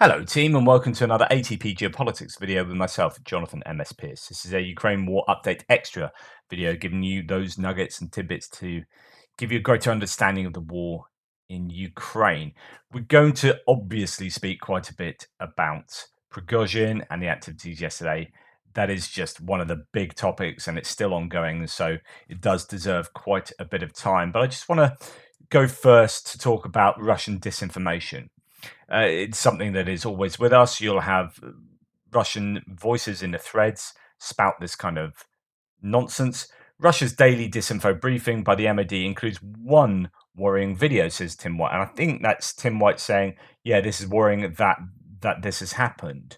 Hello, team, and welcome to another ATP Geopolitics video with myself, Jonathan MS Pierce. This is a Ukraine War Update Extra video, giving you those nuggets and tidbits to give you a greater understanding of the war in Ukraine. We're going to obviously speak quite a bit about Prigozhin and the activities yesterday. That is just one of the big topics, and it's still ongoing, so it does deserve quite a bit of time. But I just want to go first to talk about Russian disinformation. It's something that is always with us. You'll have Russian voices in the threads spout this kind of nonsense. Russia's daily disinfo briefing by the MOD includes one worrying video, says Tim White. And I think that's Tim White saying, yeah, this is worrying that this has happened.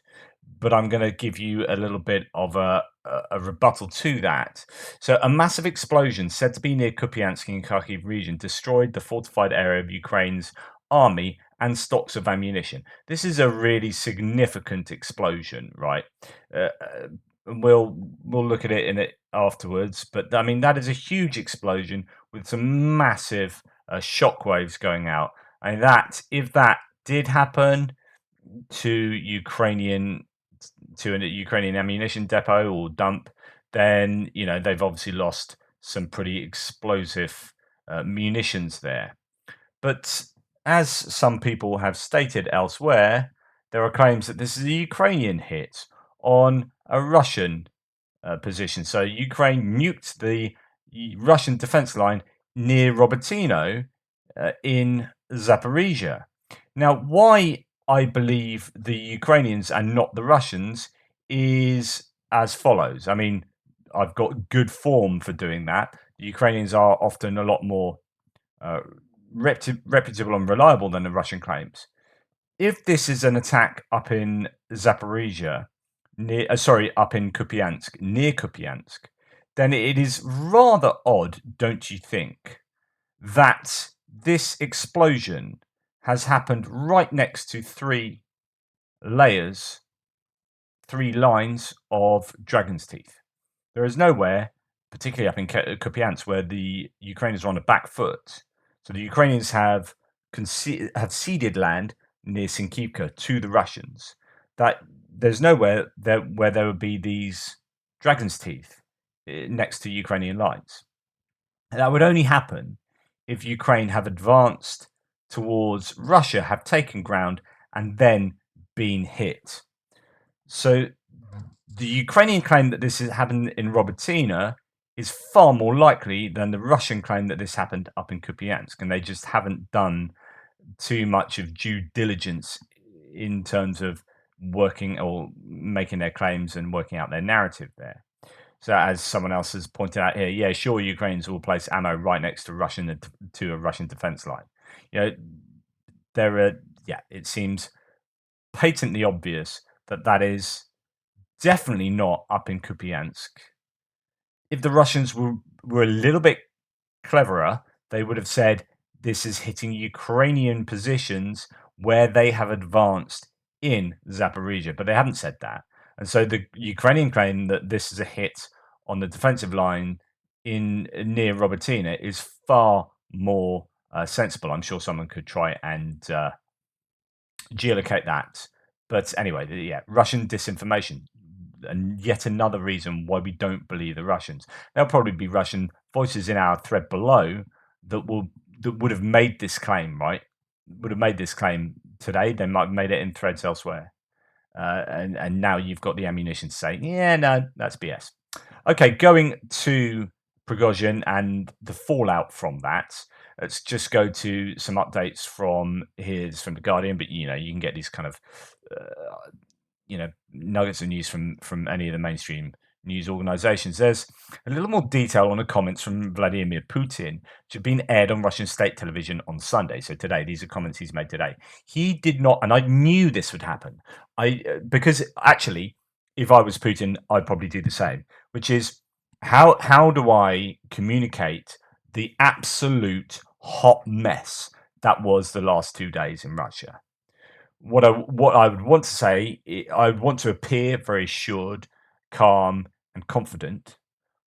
But I'm going to give you a little bit of a rebuttal to that. So, a massive explosion said to be near Kupiansk in Kharkiv region destroyed the fortified area of Ukraine's army and stocks of ammunition. This is a really significant explosion, right? And we'll look at it in it afterwards. But I mean, that is a huge explosion with some massive shockwaves going out. And that, if that did happen to a Ukrainian ammunition depot or dump, then they've obviously lost some pretty explosive munitions there. But as some people have stated elsewhere, there are claims that this is a Ukrainian hit on a Russian position. So Ukraine nuked the Russian defense line near Robertino in Zaporizhia. Now, why I believe the Ukrainians and not the Russians is as follows. I mean, I've got good form for doing that. The Ukrainians are often a lot more reputable and reliable than the Russian claims. If this is an attack up in Zaporizhia, up in Kupiansk, near Kupiansk, then it is rather odd, don't you think, that this explosion has happened right next to three lines of dragon's teeth. There is nowhere, particularly up in Kupiansk, where the Ukrainians are on the back foot. So the Ukrainians have ceded land near Sinkivka to the Russians. That there's nowhere where there would be these dragon's teeth next to Ukrainian lines. And that would only happen if Ukraine have advanced towards Russia, have taken ground, and then been hit. So the Ukrainian claim that this has happened in Robertina is far more likely than the Russian claim that this happened up in Kupiansk, and they just haven't done too much of due diligence in terms of working or making their claims and working out their narrative there. So, as someone else has pointed out here, yeah, sure, Ukrainians will place ammo right next to a Russian defense line. It seems patently obvious that is definitely not up in Kupiansk. If the Russians were a little bit cleverer, they would have said this is hitting Ukrainian positions where they have advanced in Zaporizhia, but they haven't said that. And so the Ukrainian claim that this is a hit on the defensive line near Robertina is far more sensible. I'm sure someone could try and geolocate that. But anyway, Russian disinformation. And yet another reason why we don't believe the Russians. There'll probably be Russian voices in our thread below that would have made this claim, right? Would have made this claim today. They might have made it in threads elsewhere. And now you've got the ammunition to say, yeah, no, that's BS. Okay, going to Prigozhin and the fallout from that. Let's just go to some updates from the Guardian, but you can get these kind of nuggets of news from any of the mainstream news organizations. There's a little more detail on the comments from Vladimir Putin, which have been aired on Russian state television on Sunday. So today, these are comments he's made today. He did not, and I knew this would happen. Because actually, if I was Putin, I'd probably do the same, which is how do I communicate the absolute hot mess that was the last 2 days in Russia? What I would want to say, I would want to appear very assured, calm, and confident,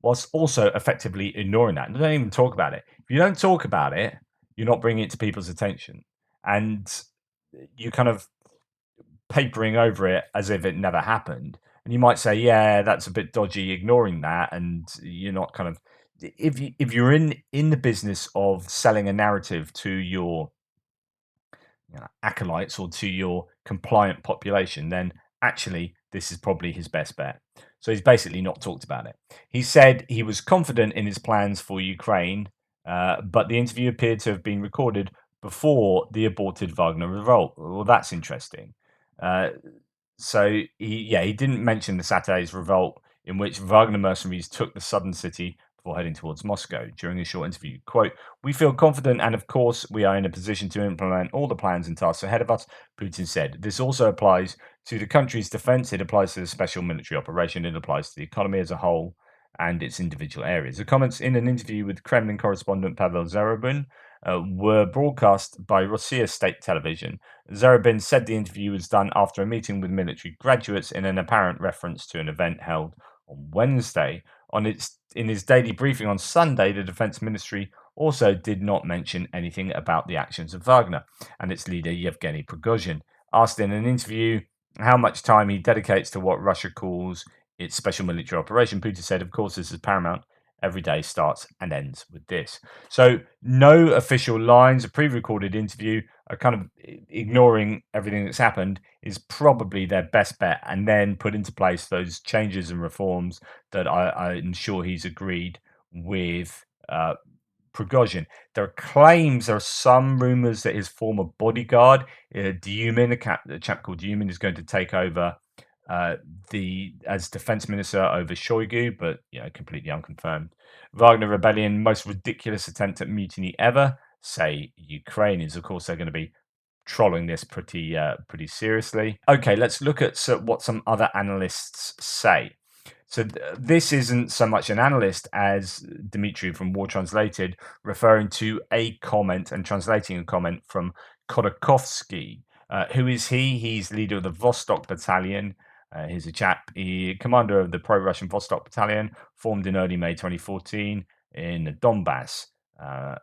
whilst also effectively ignoring that. And don't even talk about it. If you don't talk about it, you're not bringing it to people's attention, and you kind of papering over it as if it never happened. And you might say, yeah, that's a bit dodgy, ignoring that, and you're not kind of if you're in the business of selling a narrative to your acolytes or to your compliant population, then actually this is probably his best bet. So he's basically not talked about it. He said he was confident in his plans for Ukraine, but the interview appeared to have been recorded before the aborted Wagner revolt. Well, that's interesting. Uh, so he didn't mention the Saturday's revolt in which Wagner mercenaries took the southern city before heading towards Moscow. During a short interview, quote, "We feel confident and of course we are in a position to implement all the plans and tasks ahead of us," Putin said. "This also applies to the country's defense, it applies to the special military operation, it applies to the economy as a whole and its individual areas." The comments in an interview with Kremlin correspondent Pavel Zarubin were broadcast by Russia state television. Zarubin said the interview was done after a meeting with military graduates in an apparent reference to an event held on Wednesday. In his daily briefing on Sunday, the Defense Ministry also did not mention anything about the actions of Wagner and its leader Yevgeny Prigozhin. Asked in an interview how much time he dedicates to what Russia calls its special military operation, Putin said, "Of course, this is paramount. Every day starts and ends with this." So, no official lines, a pre recorded interview, are kind of ignoring everything that's happened is probably their best bet, and then put into place those changes and reforms that I'm sure he's agreed with Prigozhin. There are claims, there are some rumors that his former bodyguard, Dyumin, a chap called Dyumin, is going to take over the as defense minister over Shoigu, but completely unconfirmed. Wagner rebellion, most ridiculous attempt at mutiny ever. Say Ukrainians, of course, they're going to be trolling this pretty seriously. Okay, let's look at what some other analysts say. So this isn't so much an analyst as Dmitry from War Translated referring to a comment and translating a comment from Khodakovsky. Who is he? He's leader of the Vostok Battalion. He's a chap, commander of the pro-Russian Vostok Battalion, formed in early May 2014 in the Donbass.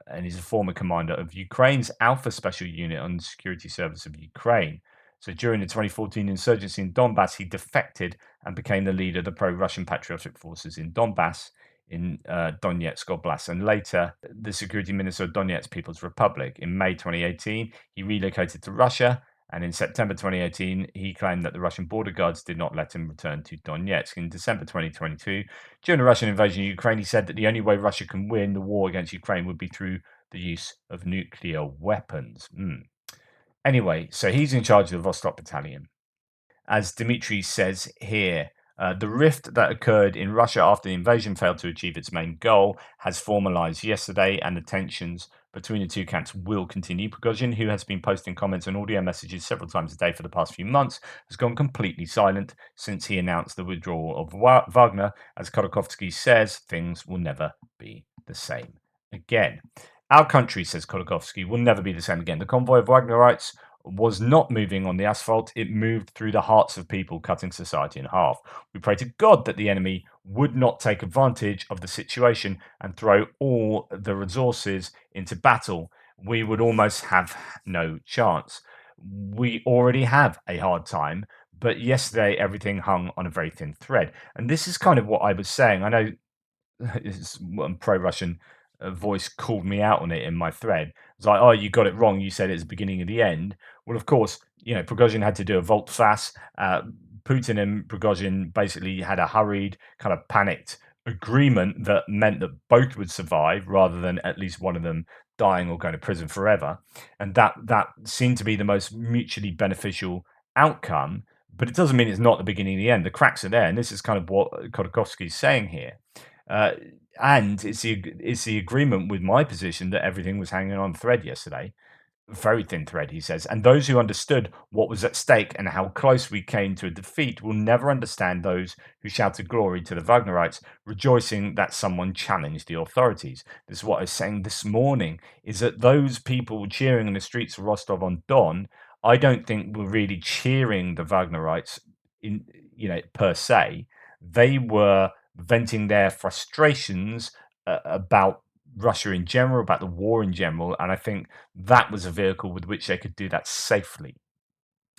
And he's a former commander of Ukraine's Alpha Special Unit on the Security Service of Ukraine. So during the 2014 insurgency in Donbass, he defected and became the leader of the pro-Russian patriotic forces in Donbass in Donetsk Oblast, and later the security minister of Donetsk People's Republic. In May 2018, he relocated to Russia, and in September 2018, he claimed that the Russian border guards did not let him return to Donetsk. In December 2022, during the Russian invasion of Ukraine, he said that the only way Russia can win the war against Ukraine would be through the use of nuclear weapons. Anyway, so he's in charge of the Vostok Battalion. As Dmitry says here, the rift that occurred in Russia after the invasion failed to achieve its main goal has formalized yesterday, and the tensions between the two camps will continue. Prigozhin, who has been posting comments and audio messages several times a day for the past few months, has gone completely silent since he announced the withdrawal of Wagner. As Khodakovsky says, things will never be the same again. Our country, says Khodakovsky, will never be the same again. The convoy of Wagnerites was not moving on the asphalt, it moved through the hearts of people, cutting society in half. We pray to God that the enemy would not take advantage of the situation and throw all the resources into battle. We would almost have no chance. We already have a hard time, but yesterday everything hung on a very thin thread. And this is kind of what I was saying. I know one pro-Russian voice called me out on it in my thread. It's like, "Oh, you got it wrong. You said it's the beginning of the end." Well, of course, Prigozhin had to do a volte-face. Putin and Prigozhin basically had a hurried, kind of panicked agreement that meant that both would survive rather than at least one of them dying or going to prison forever. And that seemed to be the most mutually beneficial outcome. But it doesn't mean it's not the beginning of the end. The cracks are there. And this is kind of what Khodorkovsky is saying here. Uh, and it's the agreement with my position that everything was hanging on thread yesterday. Very thin thread, he says. And those who understood what was at stake and how close we came to a defeat will never understand those who shouted glory to the Wagnerites, rejoicing that someone challenged the authorities. This is what I was saying this morning, is that those people cheering in the streets of Rostov on Don, I don't think were really cheering the Wagnerites in per se. They were venting their frustrations about Russia in general, about the war in general, and I think that was a vehicle with which they could do that safely.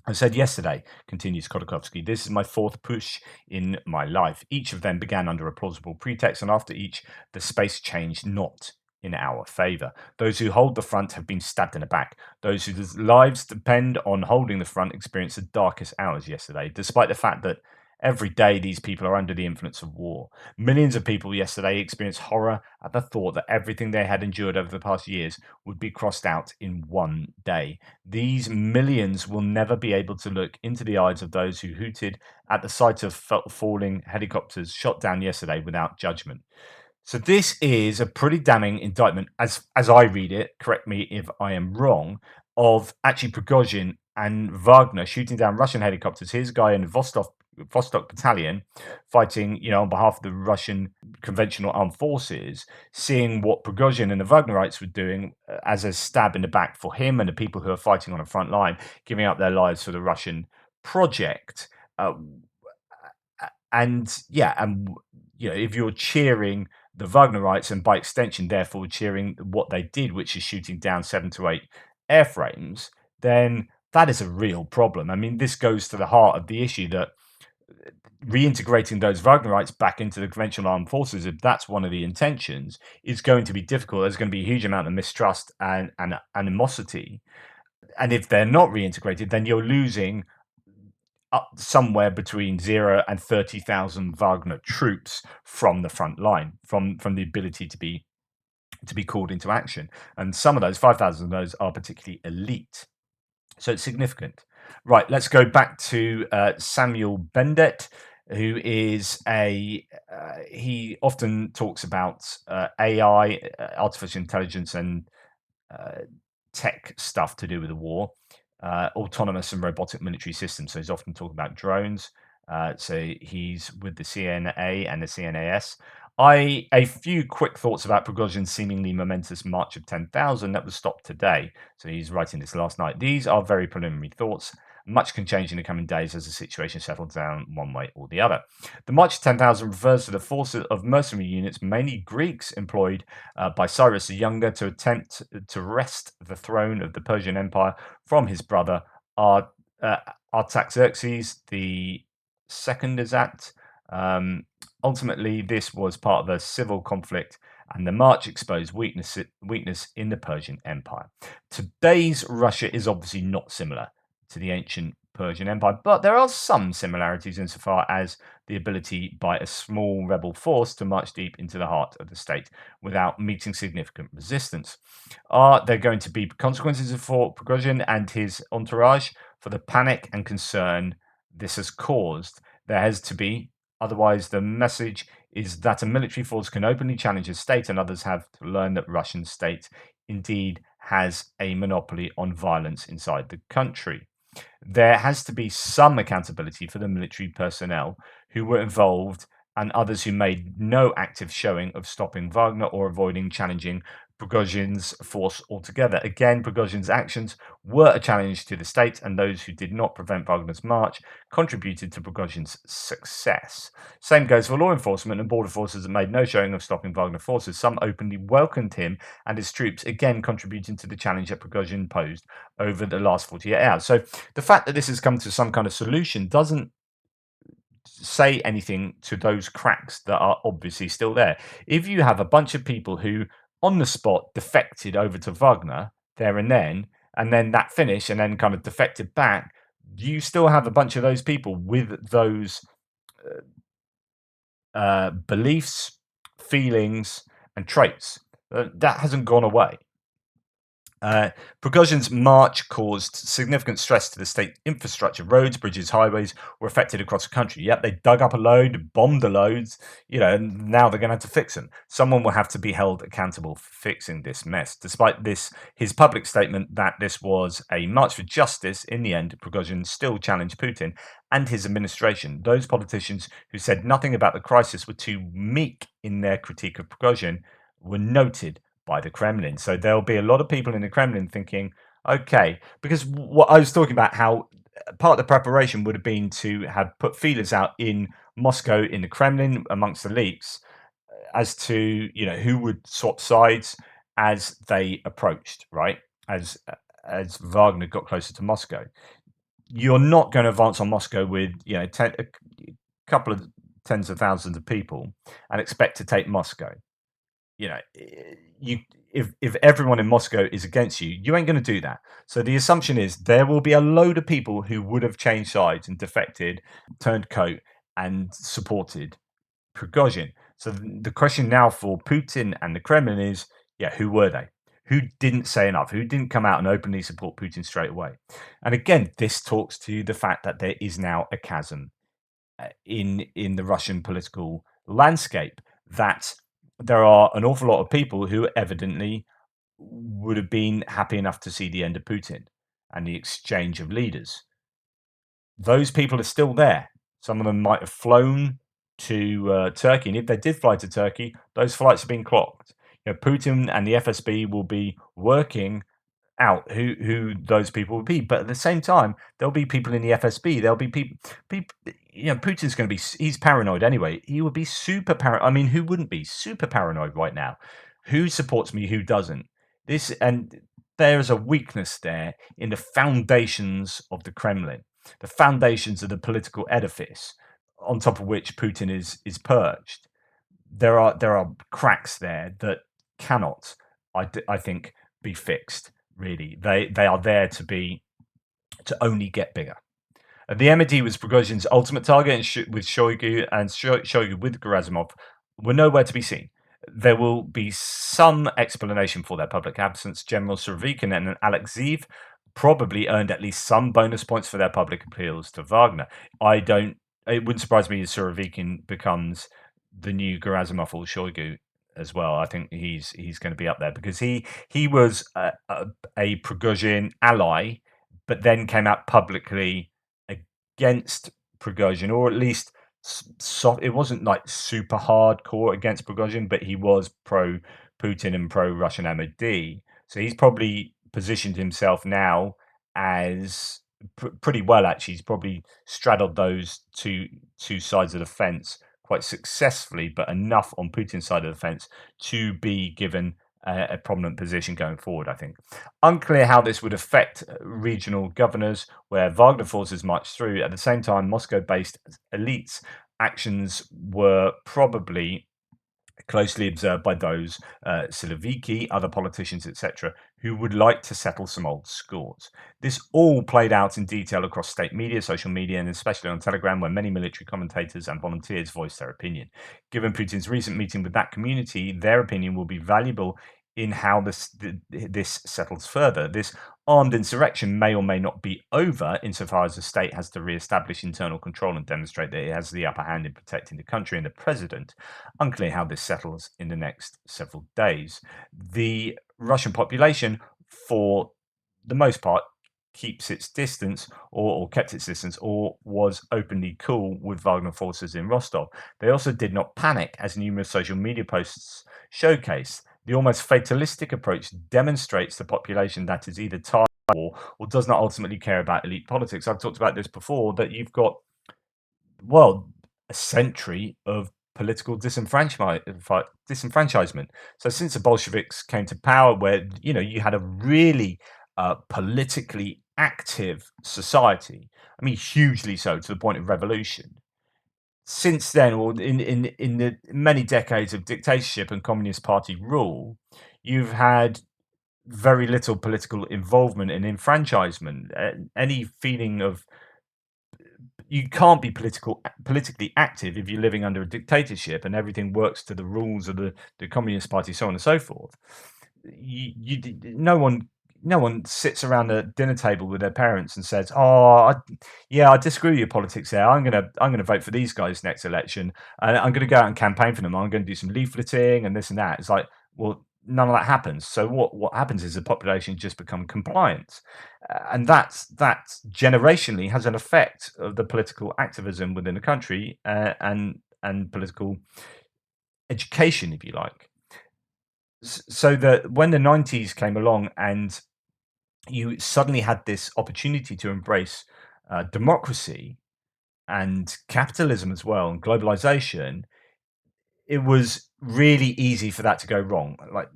I said yesterday, continues Khodorkovsky, this is my fourth push in my life. Each of them began under a plausible pretext, and after each, the space changed not in our favour. Those who hold the front have been stabbed in the back. Those whose lives depend on holding the front experienced the darkest hours yesterday, despite the fact that every day these people are under the influence of war. Millions of people yesterday experienced horror at the thought that everything they had endured over the past years would be crossed out in one day. These millions will never be able to look into the eyes of those who hooted at the sight of falling helicopters shot down yesterday without judgment. So this is a pretty damning indictment, as I read it. Correct me if I am wrong. Of actually Prigozhin and Wagner shooting down Russian helicopters. Here's a guy in the Vostok Battalion fighting, on behalf of the Russian conventional armed forces, seeing what Prigozhin and the Wagnerites were doing as a stab in the back for him and the people who are fighting on the front line, giving up their lives for the Russian project. Uh, and yeah, and if you're cheering the Wagnerites and by extension, therefore cheering what they did, which is shooting down 7 to 8 airframes, then that is a real problem. I mean, this goes to the heart of the issue that reintegrating those Wagnerites back into the conventional armed forces, if that's one of the intentions, is going to be difficult. There's going to be a huge amount of mistrust and animosity. And if they're not reintegrated, then you're losing up somewhere between 0 and 30,000 Wagner troops from the front line, from the ability to be called into action. And some of those, 5,000 of those, are particularly elite. So it's significant. Right, let's go back to Samuel Bendet, who is he often talks about AI, artificial intelligence, and tech stuff to do with the war, autonomous and robotic military systems. So he's often talking about drones. So he's with the CNA and the CNAS. A few quick thoughts about Prigozhin's seemingly momentous march of 10,000 that was stopped today. So he's writing this last night. These are very preliminary thoughts. Much can change in the coming days as the situation settles down one way or the other. The March of 10,000 refers to the forces of mercenary units, mainly Greeks, employed by Cyrus the Younger to attempt to wrest the throne of the Persian Empire from his brother Artaxerxes the Second. Is that? Ultimately, this was part of a civil conflict, and the march exposed weakness in the Persian Empire. Today's Russia is obviously not similar to the ancient Persian Empire, but there are some similarities insofar as the ability by a small rebel force to march deep into the heart of the state without meeting significant resistance. Are there going to be consequences for Prigozhin and his entourage for the panic and concern this has caused? There has to be. Otherwise, the message is that a military force can openly challenge a state, and others have to learn that Russian state indeed has a monopoly on violence inside the country. There has to be some accountability for the military personnel who were involved and others who made no active showing of stopping Wagner or avoiding challenging Prigozhin's force altogether. Again, Prigozhin's actions were a challenge to the state, and those who did not prevent Wagner's march contributed to Prigozhin's success. Same goes for law enforcement and border forces that made no showing of stopping Wagner forces. Some openly welcomed him and his troops, again contributing to the challenge that Prigozhin posed over the last 48 hours. So the fact that this has come to some kind of solution doesn't say anything to those cracks that are obviously still there. If you have a bunch of people who on the spot defected over to Wagner there and then that finished and then kind of defected back, you still have a bunch of those people with those beliefs, feelings, and traits. That hasn't gone away. Prigozhin's march caused significant stress to the state infrastructure. Roads, bridges, highways were affected across the country. Yep, they dug up a load, bombed the loads, and now they're going to have to fix them. Someone will have to be held accountable for fixing this mess. Despite his public statement that this was a march for justice, in the end, Prigozhin still challenged Putin and his administration. Those politicians who said nothing about the crisis were too meek in their critique of Prigozhin were noted by the Kremlin. So there'll be a lot of people in the Kremlin thinking, okay, because what I was talking about, how part of the preparation would have been to have put feelers out in Moscow, in the Kremlin, amongst the elites, as to who would swap sides as they approached, right? As Wagner got closer to Moscow. you're not going to advance on Moscow with a couple of tens of thousands of people and expect to take Moscow. You if everyone in Moscow is against you, you ain't going to do that. So the assumption is there will be a load of people who would have changed sides and defected, turned coat, and supported Prigozhin. So the question now for Putin and the Kremlin is, yeah, who were they? Who didn't say enough? Who didn't come out and openly support Putin straight away? And again, this talks to the fact that there is now a chasm in the Russian political landscape, that there are an awful lot of people who evidently would have been happy enough to see the end of Putin and the exchange of leaders. Those people are still there. Some of them might have flown to Turkey, and if they did fly to Turkey, those flights have been clocked. Putin and the FSB will be working out who those people would be. But at the same time, there'll be people in the FSB. There'll be people. Putin's going to be. He's paranoid anyway. He would be super paranoid. I mean, who wouldn't be super paranoid right now? Who supports me? Who doesn't? There is a weakness there in the foundations of the Kremlin, the foundations of the political edifice, on top of which Putin is perched. There are cracks there that cannot, I think, be fixed. Really, they are there to only get bigger. The MOD was Prigozhin's ultimate target, and with Shoigu with Gerasimov were nowhere to be seen. There will be some explanation for their public absence. General Surovikin and Alexeyev probably earned at least some bonus points for their public appeals to Wagner. It wouldn't surprise me if Surovikin becomes the new Gerasimov or Shoigu as well. I think he's going to be up there because he was a Prigozhin ally, but then came out publicly against Prigozhin, or at least soft. It wasn't like super hardcore against Prigozhin, but he was pro Putin and pro Russian MOD. So he's probably positioned himself now as pretty well. Actually, he's probably straddled those two sides of the fence quite successfully, but enough on Putin's side of the fence to be given a prominent position going forward, I think. Unclear how this would affect regional governors where Wagner forces marched through. At the same time, Moscow-based elites' actions were probably closely observed by those Siloviki, other politicians, etc., who would like to settle some old scores. This all played out in detail across state media, social media, and especially on Telegram, where many military commentators and volunteers voiced their opinion. Given Putin's recent meeting with that community, their opinion will be valuable in how this settles further. This armed insurrection may or may not be over insofar as the state has to re-establish internal control and demonstrate that it has the upper hand in protecting the country and the president. Unclear how this settles in the next several days. The Russian population, for the most part, keeps its distance or kept its distance or was openly cool with Wagner forces in Rostov. They also did not panic, as numerous social media posts showcase. The almost fatalistic approach demonstrates the population that is either tired of war or does not ultimately care about elite politics. I've talked about this before, that you've got, well, a century of political disenfranchisement. So since the Bolsheviks came to power, where you had a really politically active society, I mean, hugely so, to the point of revolution. Since then, or in the many decades of dictatorship and Communist Party rule, you've had very little political involvement and enfranchisement. Any feeling of you can't be politically active if you're living under a dictatorship and everything works to the rules of the Communist Party, so on and so forth. No one sits around a dinner table with their parents and says, "Oh, I disagree with your politics there. I'm gonna vote for these guys next election, and I'm gonna go out and campaign for them. I'm gonna do some leafleting and this and that." It's like, well, none of that happens. So what happens is the population just become compliant, and that generationally has an effect of the political activism within the country, and political education, if you like. So that when the 90s came along and you suddenly had this opportunity to embrace democracy and capitalism as well, and globalization, it was really easy for that to go wrong. Like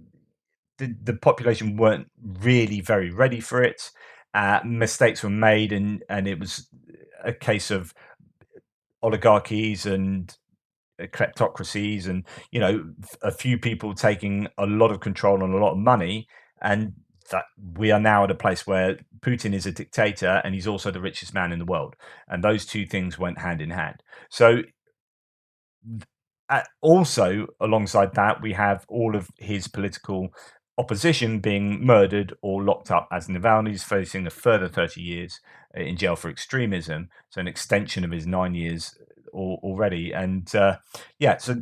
the population weren't really very ready for it, mistakes were made, and it was a case of oligarchies and kleptocracies, and a few people taking a lot of control and a lot of money, and that we are now at a place where Putin is a dictator and he's also the richest man in the world, and those two things went hand in hand. So also, alongside that, we have all of his political opposition being murdered or locked up, as Navalny's facing a further 30 years in jail for extremism. So, an extension of his 9 years already. And yeah, so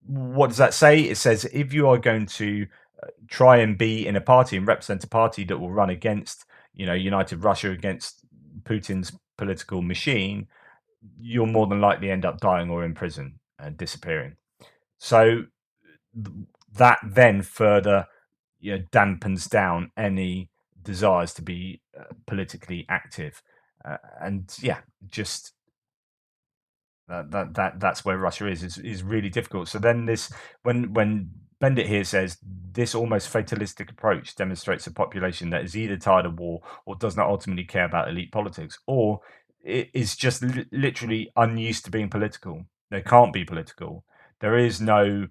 what does that say? It says if you are going to try and be in a party and represent a party that will run against, United Russia, against Putin's political machine, you'll more than likely end up dying or in prison and disappearing. So that then further dampens down any desires to be politically active, and yeah, just that's where Russia is really difficult. So then this, when Bendit here says this almost fatalistic approach demonstrates a population that is either tired of war or does not ultimately care about elite politics, or it is just literally unused to being political. They can't be political. There's no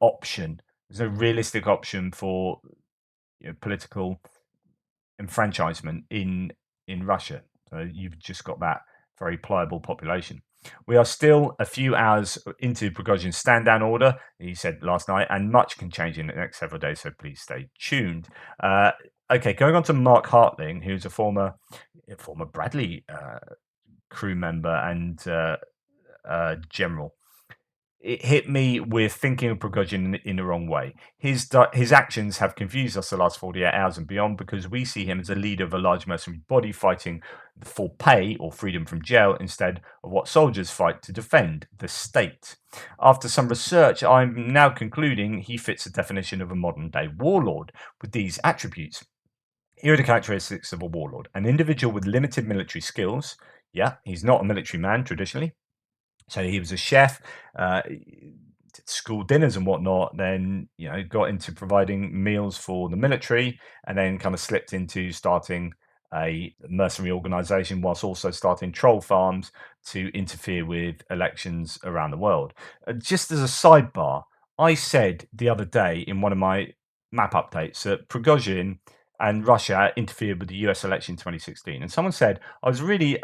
option. There's no realistic option for political enfranchisement in Russia. So you've just got that very pliable population. We are still a few hours into Prigozhin's stand-down order, he said last night, and much can change in the next several days, so please stay tuned. Okay, going on to Mark Hartling, who's a former Bradley crew member and general. It hit me with thinking of Prigozhin in the wrong way. His actions have confused us the last 48 hours and beyond, because we see him as a leader of a large mercenary body fighting for pay or freedom from jail instead of what soldiers fight to defend, the state. After some research, I'm now concluding he fits the definition of a modern-day warlord with these attributes. Here are the characteristics of a warlord: an individual with limited military skills. Yeah, he's not a military man traditionally. So he was a chef, school dinners and whatnot. Then got into providing meals for the military, and then kind of slipped into starting a mercenary organization, whilst also starting troll farms to interfere with elections around the world. Just as a sidebar, I said the other day in one of my map updates that Prigozhin and Russia interfered with the US election in 2016. And someone said, I was really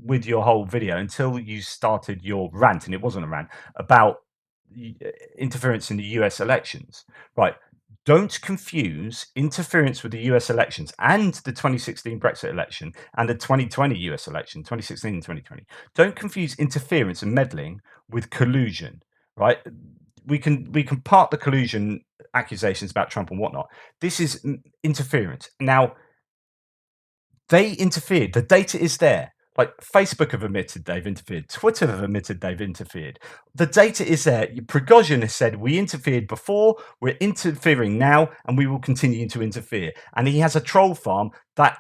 with your whole video until you started your rant, and it wasn't a rant, about interference in the US elections. Right. Don't confuse interference with the US elections and the 2016 Brexit election and the 2020 US election, 2016 and 2020. Don't confuse interference and meddling with collusion, right? We can part the collusion accusations about Trump and whatnot. This is interference. Now, they interfered. The data is there. Like Facebook have admitted they've interfered. Twitter have admitted they've interfered. The data is there. Prigozhin has said, we interfered before, we're interfering now, and we will continue to interfere. And he has a troll farm that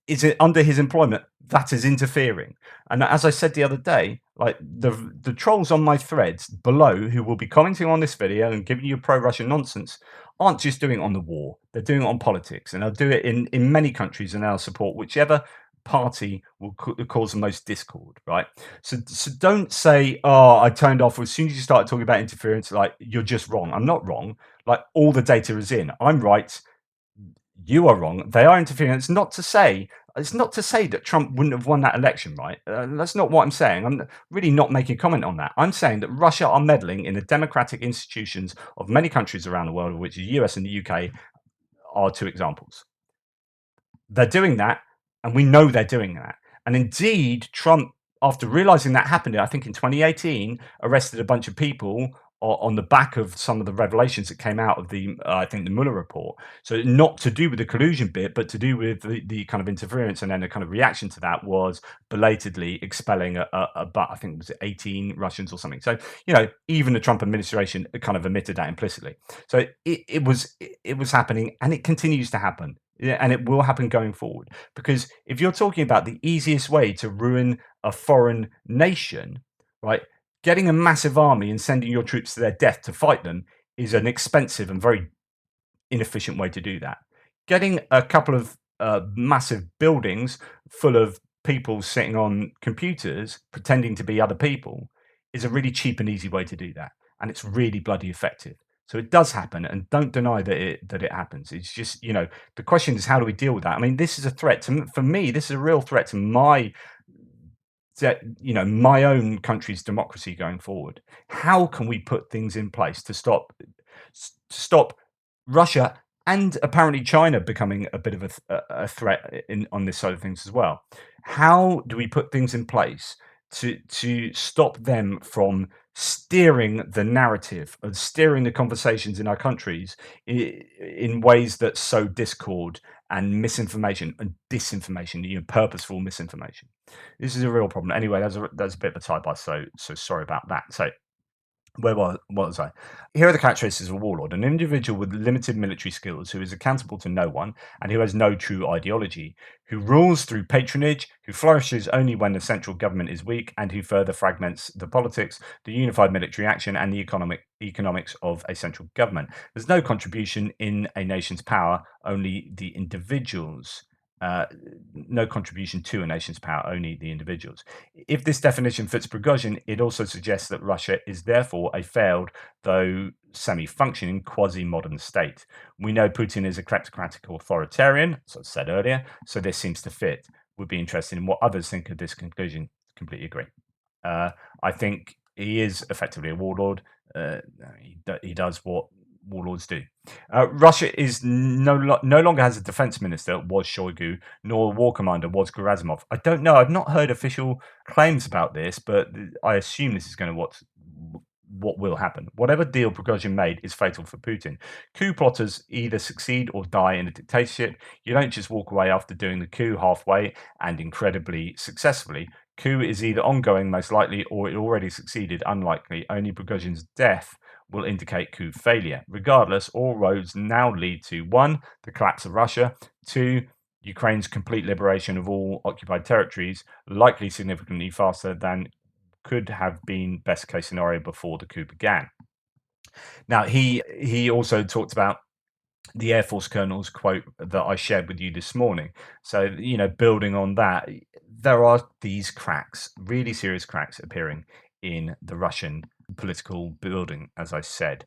is under his employment that is interfering. And as I said the other day, like the trolls on my threads below who will be commenting on this video and giving you pro-Russian nonsense aren't just doing it on the war. They're doing it on politics, and they'll do it in many countries, and they'll support whichever party will cause the most discord, right? So don't say, oh, I turned off as soon as you started talking about interference, like you're just wrong. I'm not wrong. Like all the data is in. I'm right. You are wrong. They are interfering. It's not to say that Trump wouldn't have won that election, right? That's not what I'm saying. I'm really not making a comment on that. I'm saying that Russia are meddling in the democratic institutions of many countries around the world, of which the US and the UK are two examples. They're doing that, and we know they're doing that. And indeed, Trump, after realizing that happened, I think in 2018, arrested a bunch of people on the back of some of the revelations that came out of the, I think, the Mueller report. So not to do with the collusion bit, but to do with the kind of interference. And then the kind of reaction to that was belatedly expelling I think it was 18 Russians or something. So, even the Trump administration kind of admitted that implicitly. So it was happening, and it continues to happen. Yeah, and it will happen going forward. Because if you're talking about the easiest way to ruin a foreign nation, right, getting a massive army and sending your troops to their death to fight them is an expensive and very inefficient way to do that. Getting a couple of massive buildings full of people sitting on computers pretending to be other people is a really cheap and easy way to do that, and it's really bloody effective. So it does happen, and don't deny that it happens. It's just, the question is, how do we deal with that? I mean, this is a threat for me. This is a real threat to my own country's democracy going forward. How can we put things in place to stop Russia and apparently China becoming a bit of a threat on this side of things as well? How do we put things in place to stop them from steering the narrative and steering the conversations in our countries in ways that sow discord and misinformation and disinformation, purposeful misinformation? This is a real problem. Anyway, that's a bit of a tie-by, so sorry about that. So where was I? Here are the characteristics of a warlord: an individual with limited military skills, who is accountable to no one, and who has no true ideology, who rules through patronage, who flourishes only when the central government is weak, and who further fragments the politics, the unified military action, and the economics of a central government. There's no contribution in a nation's power, only the individuals. No contribution to a nation's power, only the individuals. If this definition fits Prigozhin, it also suggests that Russia is therefore a failed, though semi-functioning, quasi-modern state. We know Putin is a kleptocratic authoritarian, as I said earlier, so this seems to fit. Would be interested in what others think of this conclusion. Completely agree. I think he is effectively a warlord. He does what warlords do. Russia is no longer has a defense minister, was Shoigu, nor a war commander, was Gerasimov. I don't know. I've not heard official claims about this, but I assume this is going to what will happen. Whatever deal Prigozhin made is fatal for Putin. Coup plotters either succeed or die in a dictatorship. You don't just walk away after doing the coup halfway and incredibly successfully. Coup is either ongoing, most likely, or it already succeeded, unlikely. Only Prigozhin's death will indicate coup failure. Regardless, all roads now lead to 1, the collapse of Russia, 2, Ukraine's complete liberation of all occupied territories, likely significantly faster than could have been best case scenario before the coup began. Now, he also talked about the Air Force colonel's quote that I shared with you this morning. So, building on that, there are these cracks, really serious cracks appearing in the Russian political building, as I said.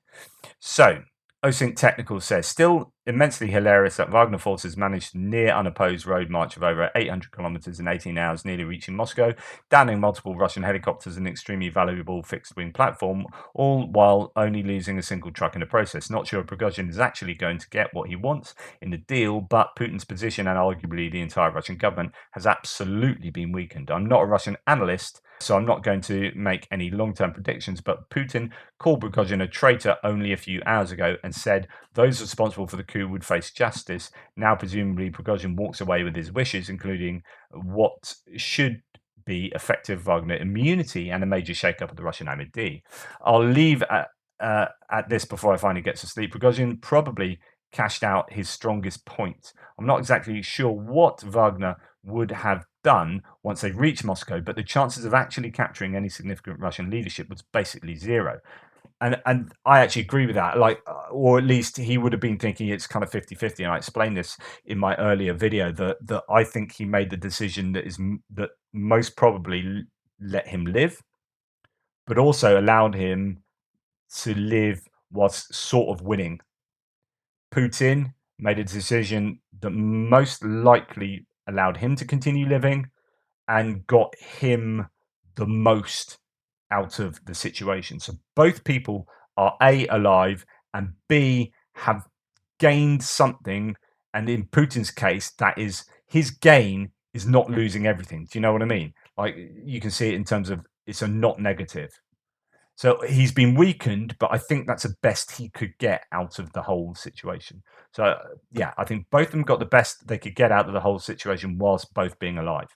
So, Osync Technical says, still immensely hilarious that Wagner forces managed a near unopposed road march of over 800 kilometers in 18 hours, nearly reaching Moscow, downing multiple Russian helicopters and an extremely valuable fixed-wing platform, all while only losing a single truck in the process. Not sure Prigozhin is actually going to get what he wants in the deal, but Putin's position and arguably the entire Russian government has absolutely been weakened. I'm not a Russian analyst, so I'm not going to make any long-term predictions, but Putin called Prigozhin a traitor only a few hours ago and said those responsible for the coup would face justice. Now, presumably, Prigozhin walks away with his wishes, including what should be effective Wagner immunity and a major shake-up of the Russian MOD. I'll leave at this before I finally get to sleep. Prigozhin probably cashed out his strongest point. I'm not exactly sure what Wagner would have done once they reached Moscow, but the chances of actually capturing any significant Russian leadership was basically zero. And I actually agree with that. Or at least he would have been thinking it's kind of 50-50. And I explained this in my earlier video that I think he made the decision that most probably let him live, but also allowed him to live whilst sort of winning. Putin made a decision that most likely allowed him to continue living and got him the most out of the situation. So both people are A, alive, and B, have gained something. And in Putin's case, that is his gain is not losing everything. Do you know what I mean? Like, you can see it in terms of it's a not negative. So he's been weakened, but I think that's the best he could get out of the whole situation. So yeah, I think both of them got the best they could get out of the whole situation whilst both being alive.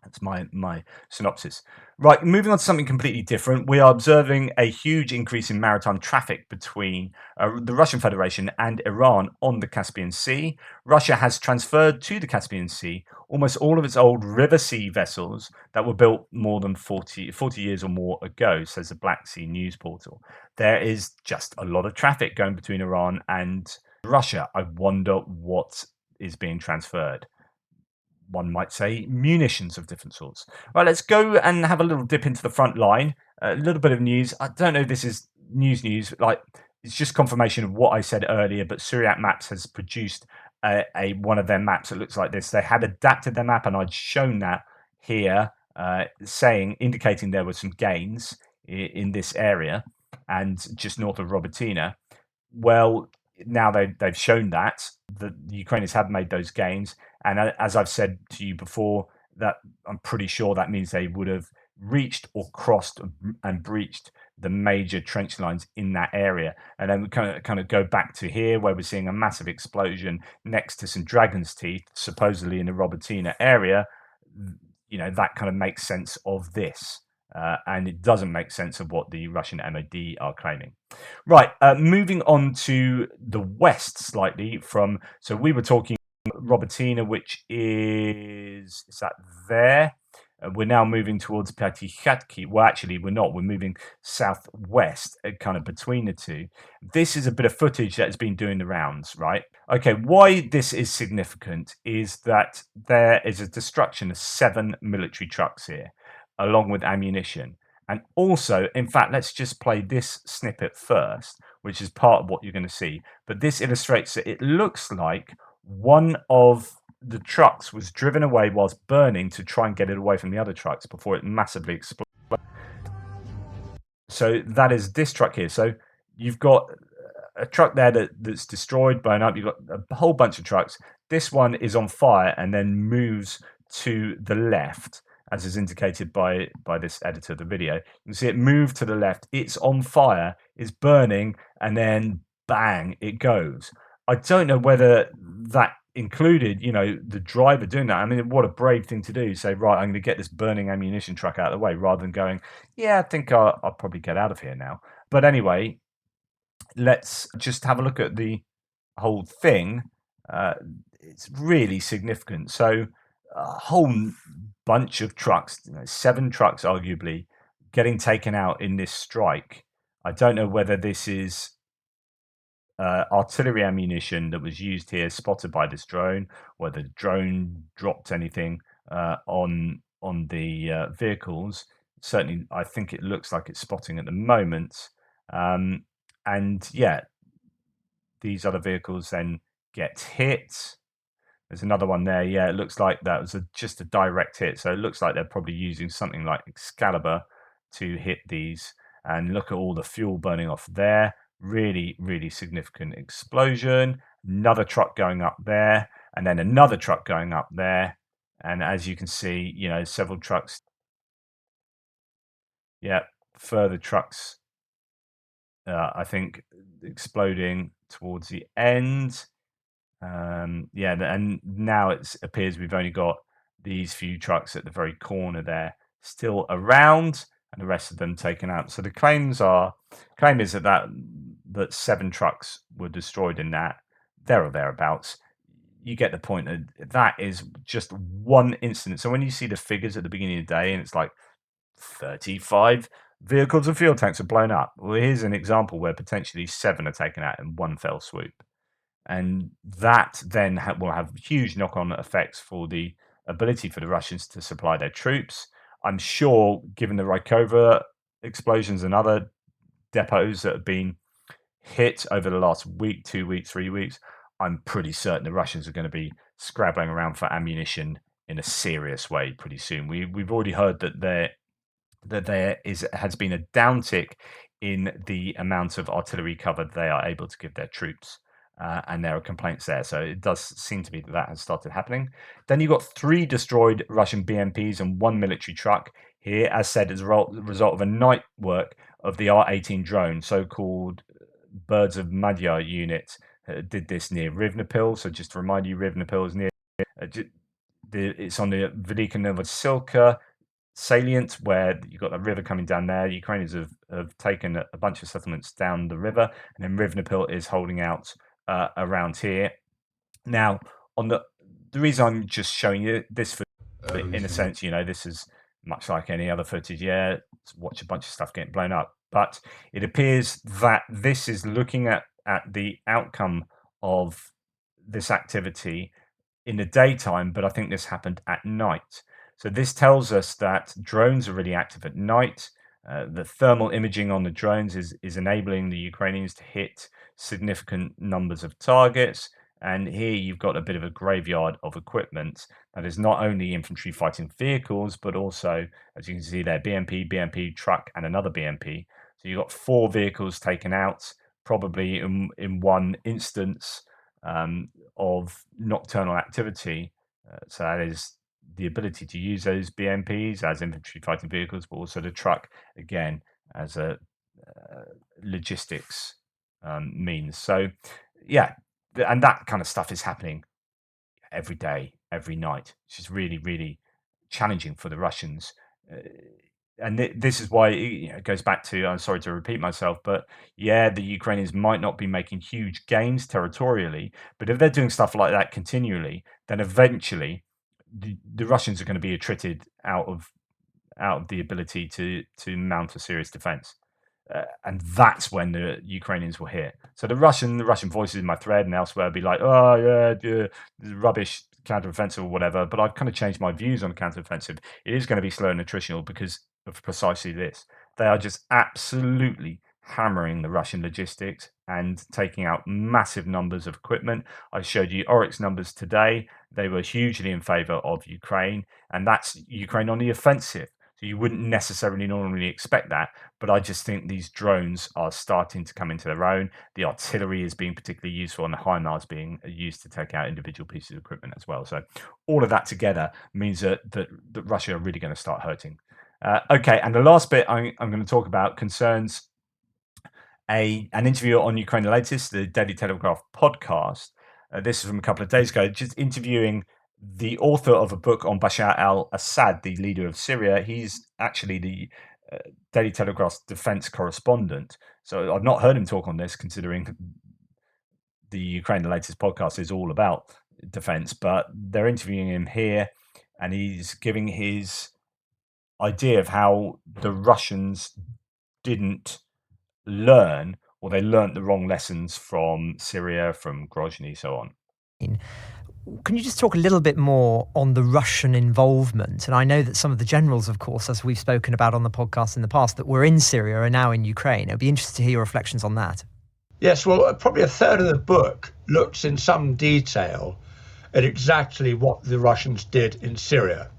That's my synopsis. Right, moving on to something completely different. We are observing a huge increase in maritime traffic between the Russian Federation and Iran on the Caspian Sea. Russia has transferred to the Caspian Sea almost all of its old River Sea vessels that were built more than 40 years or more ago, says the Black Sea News portal. There is just a lot of traffic going between Iran and Russia. I wonder what is being transferred. One might say munitions of different sorts. Right, let's go and have a little dip into the front line. A little bit of news. I don't know if this is news. Like, it's just confirmation of what I said earlier. But Syrian Maps has produced a one of their maps that looks like this. They had adapted their map, and I'd shown that here, indicating there were some gains in this area and just north of Robertina. Well, now they've shown that the Ukrainians have made those gains, and as I've said to you before, that I'm pretty sure that means they would have reached or crossed and breached the major trench lines in that area. And then we kind of go back to here, where we're seeing a massive explosion next to some dragon's teeth, supposedly in the Robertina area. You know, that kind of makes sense of this. And it doesn't make sense of what the Russian MOD are claiming. Right, moving on to the west slightly from, so we were talking Robertina, which is that there? We're now moving towards Pyatichatki. Well, actually, we're not. We're moving southwest, kind of between the two. This is a bit of footage that has been doing the rounds, right? Okay, why this is significant is that there is a destruction of 7 military trucks here, along with ammunition. And also, in fact, let's just play this snippet first, which is part of what you're going to see. But this illustrates that it looks like one of the trucks was driven away whilst burning to try and get it away from the other trucks before it massively exploded. So that is this truck here. So you've got a truck there that's destroyed, blown up. You've got a whole bunch of trucks. This one is on fire and then moves to the left, as is indicated by this editor of the video. You can see it move to the left. It's on fire, it's burning, and then bang, it goes. I don't know whether that included, you know, the driver doing that. I mean, what a brave thing to do. Say, right, I'm going to get this burning ammunition truck out of the way, rather than going, yeah, I think I'll probably get out of here now. But anyway, let's just have a look at the whole thing. It's really significant. So a whole bunch of trucks, 7 trucks arguably, getting taken out in this strike. I don't know whether this is artillery ammunition that was used here, spotted by this drone, whether the drone dropped anything on the vehicles. Certainly, I think it looks like it's spotting at the moment. And yeah, these other vehicles then get hit. There's another one there. Yeah, it looks like that was just a direct hit. So it looks like they're probably using something like Excalibur to hit these. And look at all the fuel burning off there. Really, really significant explosion. Another truck going up there, and then another truck going up there. And as you can see, you know, several trucks. Yeah, further trucks, I think, exploding towards the end. Yeah, and now it appears we've only got these few trucks at the very corner there still around, and the rest of them taken out. So the claim is that 7 trucks were destroyed in that, there or thereabouts. You get the point. That is just one incident. So when you see the figures at the beginning of the day, and it's like 35 vehicles and fuel tanks are blown up. Well, here's an example where potentially 7 are taken out in one fell swoop. And that then will have huge knock-on effects for the ability for the Russians to supply their troops. I'm sure, given the Rykova explosions and other depots that have been hit over the last week, 2 weeks, 3 weeks, I'm pretty certain the Russians are going to be scrabbling around for ammunition in a serious way pretty soon. We've already heard that there has been a downtick in the amount of artillery cover they are able to give their troops. And there are complaints there. So it does seem to be that has started happening. Then you've got 3 destroyed Russian BMPs and 1 military truck here, as said, as a result of a night work of the R-18 drone, so-called Birds of Magyar unit, did this near Rivnopil. So just to remind you, Rivnopil is near, it's on the Velika Novosilka salient, where you've got the river coming down there. Ukrainians have taken a bunch of settlements down the river, and then Rivnopil is holding out around here. Now, on the reason I'm just showing you this, in a sense, you know, this is much like any other footage. Yeah, watch a bunch of stuff getting blown up, but it appears that this is looking at the outcome of this activity in the daytime, but I think this happened at night. So this tells us that drones are really active at night. The thermal imaging on the drones is enabling the Ukrainians to hit significant numbers of targets. And here you've got a bit of a graveyard of equipment that is not only infantry fighting vehicles, but also, as you can see there, BMP truck, and another BMP. So you've got 4 vehicles taken out, probably in one instance of nocturnal activity. So that is the ability to use those BMPs as infantry fighting vehicles, but also the truck again as a logistics means. So yeah, and that kind of stuff is happening every day, every night, which is really, really challenging for the Russians. Uh, and this is why it goes back to, I'm sorry to repeat myself, but yeah, the Ukrainians might not be making huge gains territorially, but if they're doing stuff like that continually, then eventually the Russians are going to be attrited out of the ability to mount a serious defense. And that's when the Ukrainians will hit. So the Russian voices in my thread and elsewhere be like, oh yeah, rubbish counteroffensive or whatever. But I've kind of changed my views on counteroffensive. It is going to be slow and attritional because of precisely this. They are just absolutely hammering the Russian logistics and taking out massive numbers of equipment. I showed you Oryx numbers today. They were hugely in favor of Ukraine, and that's Ukraine on the offensive. So you wouldn't necessarily normally expect that, but I just think these drones are starting to come into their own. The artillery is being particularly useful, and the HIMARS being used to take out individual pieces of equipment as well. So all of that together means that Russia are really going to start hurting. Okay, and the last bit I'm going to talk about concerns an interview on Ukraine the Latest, the Daily Telegraph podcast. This is from a couple of days ago, just interviewing the author of a book on Bashar al-Assad, the leader of Syria. He's actually the Daily Telegraph's defense correspondent. So I've not heard him talk on this, considering the Ukraine the Latest podcast is all about defense, but they're interviewing him here, and he's giving his idea of how the Russians didn't learn, or they learnt the wrong lessons from Syria, from Grozny, so on. Can you just talk a little bit more on the Russian involvement? And I know that some of the generals, of course, as we've spoken about on the podcast in the past, that were in Syria are now in Ukraine. I'd be interested to hear your reflections on that. Yes, well, probably a third of the book looks in some detail at exactly what the Russians did in Syria.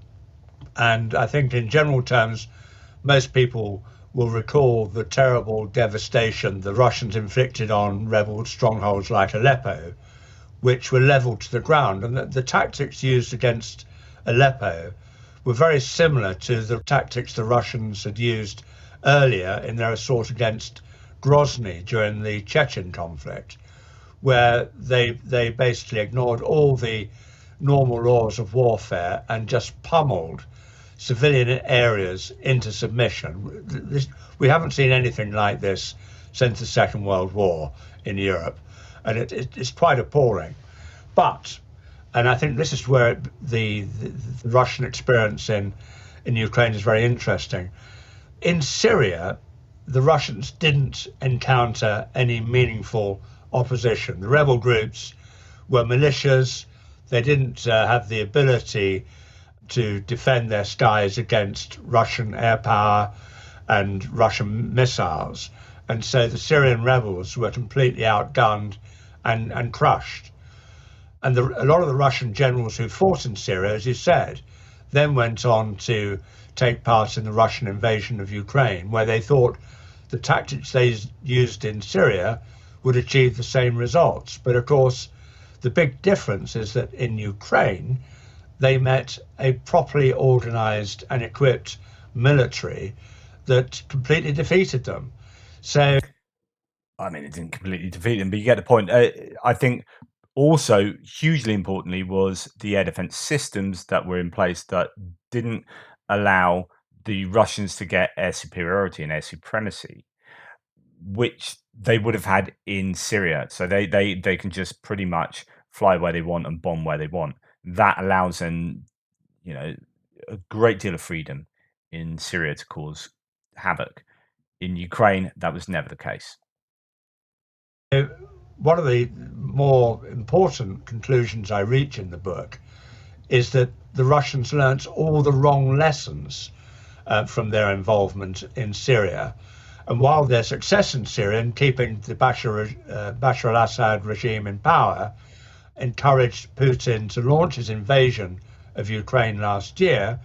And I think in general terms, most people will recall the terrible devastation the Russians inflicted on rebel strongholds like Aleppo, which were leveled to the ground. And the tactics used against Aleppo were very similar to the tactics the Russians had used earlier in their assault against Grozny during the Chechen conflict, where they basically ignored all the normal laws of warfare and just pummeled civilian areas into submission. We haven't seen anything like this since the Second World War in Europe, and it's quite appalling. But, and I think this is where the Russian experience in Ukraine is very interesting. In Syria, the Russians didn't encounter any meaningful opposition. The rebel groups were militias. They didn't have the ability to defend their skies against Russian air power and Russian missiles. And so the Syrian rebels were completely outgunned and crushed. And a lot of the Russian generals who fought in Syria, as you said, then went on to take part in the Russian invasion of Ukraine, where they thought the tactics they used in Syria would achieve the same results. But of course, the big difference is that in Ukraine, they met a properly organized and equipped military that completely defeated them. So, I mean, it didn't completely defeat them, but you get the point. I think also hugely importantly was the air defense systems that were in place that didn't allow the Russians to get air superiority and air supremacy, which they would have had in Syria. So they can just pretty much fly where they want and bomb where they want. That allows them, a great deal of freedom in Syria to cause havoc. In Ukraine, that was never the case. one of the more important conclusions I reach in the book is that the Russians learnt all the wrong lessons from their involvement in Syria. And while their success in Syria in keeping the Bashar al-Assad regime in power encouraged Putin to launch his invasion of Ukraine last year,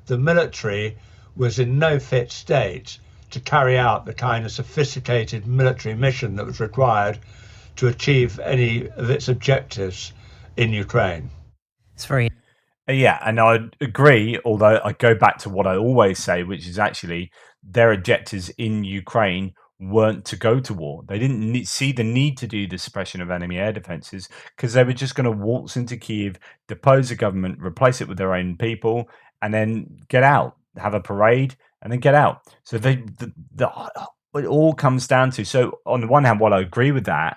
the military was in no fit state to carry out the kind of sophisticated military mission that was required to achieve any of its objectives in Ukraine. It's very Yeah, and I agree, although I go back to what I always say, which is actually their objectives in Ukraine weren't to go to war. They didn't see the need to do the suppression of enemy air defenses because they were just going to waltz into Kyiv, depose the government, replace it with their own people, and then get out, have a parade, and then get out. So it all comes down to. So on the one hand, while I agree with that,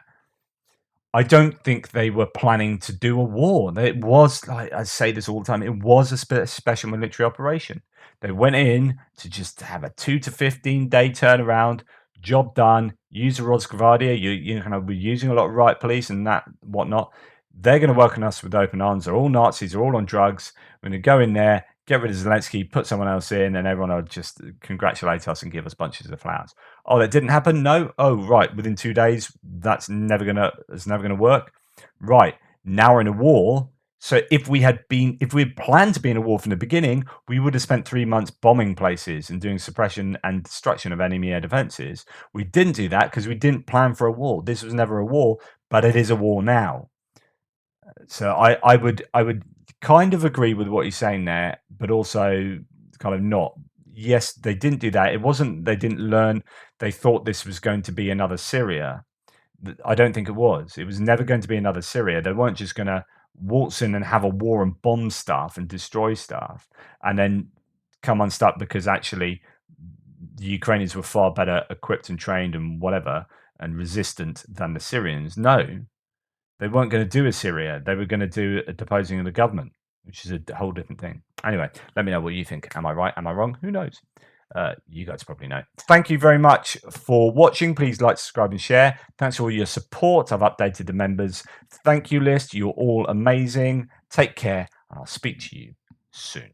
I don't think they were planning to do a war. It was, like I say this all the time, it was a special military operation. They went in to just have a 2 to 15 day turnaround, job done, use the Rosgvardia, you kind of be using a lot of riot police and that whatnot. They're going to welcome us with open arms. They're all Nazis, they're all on drugs. We're going to go in there, get rid of Zelensky, put someone else in, and everyone will just congratulate us and give us bunches of flowers. Oh, that didn't happen? No. Oh, right. Within 2 days, it's never gonna work. Right. Now we're in a war. So if we had planned to be in a war from the beginning, we would have spent 3 months bombing places and doing suppression and destruction of enemy air defenses. We didn't do that because we didn't plan for a war. This was never a war, but it is a war now. So I would kind of agree with what you're saying there, but also kind of not. Yes, they didn't do that. It wasn't they didn't learn. They thought this was going to be another Syria. I don't think it was. It was never going to be another Syria. They weren't just going to waltz in and have a war and bomb stuff and destroy stuff and then come unstuck because actually the Ukrainians were far better equipped and trained and whatever and resistant than the Syrians. No, they weren't going to do a Syria. They were going to do a deposing of the government, which is a whole different thing. Anyway, let me know what you think. Am I right? Am I wrong? Who knows? You guys probably know. Thank you very much for watching. Please like, subscribe, and share. Thanks for all your support. I've updated the members. Thank you list. You're all amazing. Take care, and I'll speak to you soon.